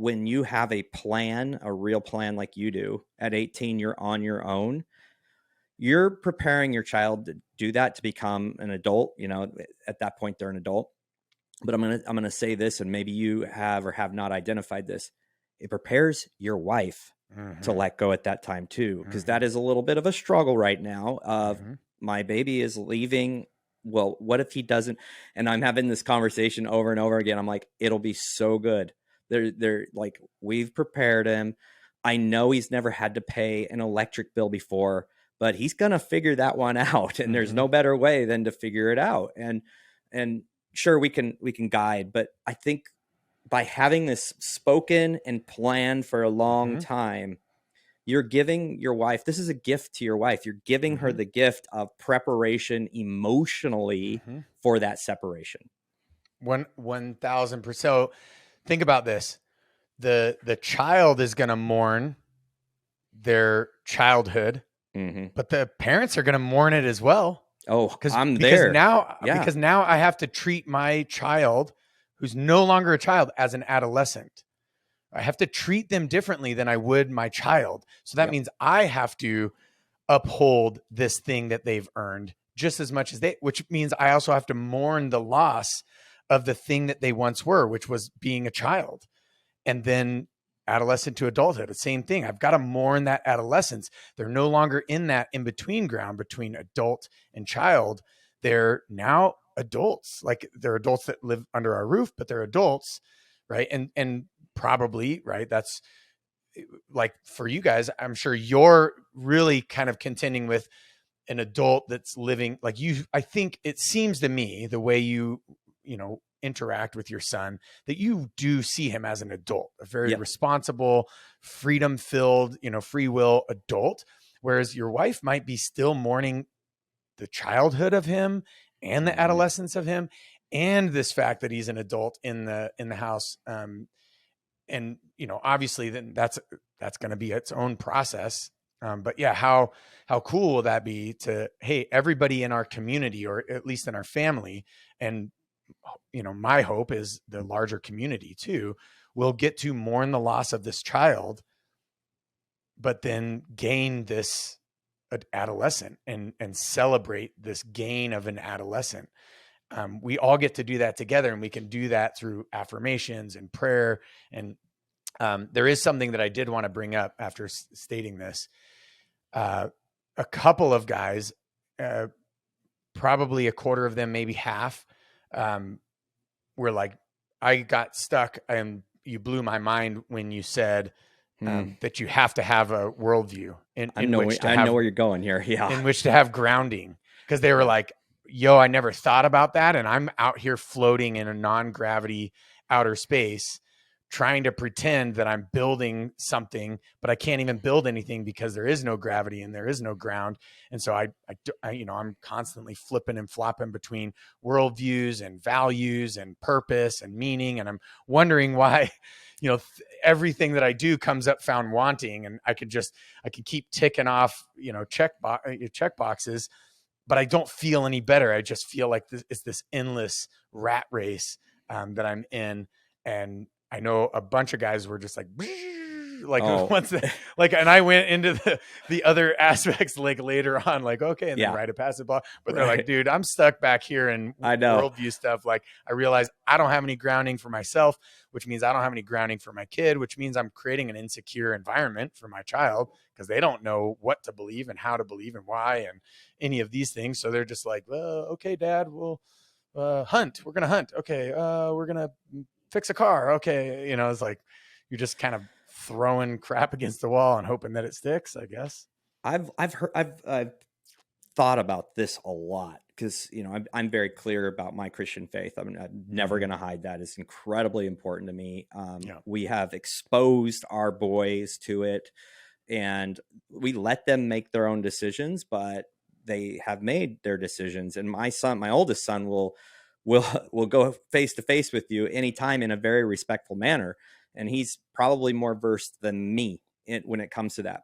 when you have a plan, a real plan like you do, at 18, you're on your own. You're preparing your child to do that, to become an adult. You know, at that point, they're an adult. But I'm gonna say this, and maybe you have or have not identified this. It prepares your wife to let go at that time too, because that is a little bit of a struggle right now. Of my baby is leaving. Well, what if he doesn't? And I'm having this conversation over and over again. I'm like, it'll be so good. They're like, we've prepared him. I know he's never had to pay an electric bill before, but he's gonna figure that one out. And there's no better way than to figure it out. And sure, we can guide, but I think by having this spoken and planned for a long time, you're giving your wife, this is a gift to your wife. You're giving her the gift of preparation emotionally for that separation. 1,000%. So think about this. The child is going to mourn their childhood, but the parents are going to mourn it as well. Oh, because now I have to treat my child, who's no longer a child, as an adolescent. I have to treat them differently than I would my child. So that means I have to uphold this thing that they've earned just as much as which means I also have to mourn the loss of the thing that they once were, which was being a child. And then adolescent to adulthood, the same thing. I've got to mourn that adolescence. They're no longer in that in-between ground between adult and child. They're now adults. Like, they're adults that live under our roof, but they're adults, right? And probably, right, that's like, for you guys, I'm sure you're really kind of contending with an adult that's living like you. I think it seems to me, the way you interact with your son, that you do see him as an adult, a very responsible, freedom-filled, free will adult. Whereas your wife might be still mourning the childhood of him and the adolescence of him, and this fact that he's an adult in the house. And obviously then that's going to be its own process. But yeah, how cool will that be to, hey, everybody in our community, or at least in our family, and my hope is the larger community too, will get to mourn the loss of this child, but then gain this adolescent and celebrate this gain of an adolescent. We all get to do that together, and we can do that through affirmations and prayer. And there is something that I did want to bring up after stating this. A couple of guys, probably a quarter of them, maybe half, were like, I got stuck, and you blew my mind when you said that you have to have a worldview. I know where you're going here. Yeah. In which to have grounding. Because they were like, yo, I never thought about that. And I'm out here floating in a non-gravity outer space, trying to pretend that I'm building something, but I can't even build anything because there is no gravity and there is no ground. And so I'm constantly flipping and flopping between worldviews and values and purpose and meaning. And I'm wondering why, everything that I do comes up found wanting. And I could keep ticking off, check boxes, but I don't feel any better. I just feel like it's this endless rat race that I'm in. And I know a bunch of guys were just like once and I went into the other aspects like later on, like, okay, and then rite of passage, blah. But they're like, dude, I'm stuck back here in worldview stuff. Like, I realize I don't have any grounding for myself, which means I don't have any grounding for my kid, which means I'm creating an insecure environment for my child because they don't know what to believe and how to believe and why and any of these things. So they're just like, well, okay, Dad, we'll hunt. We're gonna hunt. Okay, we're gonna fix a car. Okay. It's like, you're just kind of throwing crap against the wall and hoping that it sticks, I guess. I've thought about this a lot because, I'm very clear about my Christian faith. I'm never going to hide that. It's incredibly important to me. We have exposed our boys to it, and we let them make their own decisions, but they have made their decisions. And my oldest son will go face to face with you anytime in a very respectful manner. And he's probably more versed than me when it comes to that.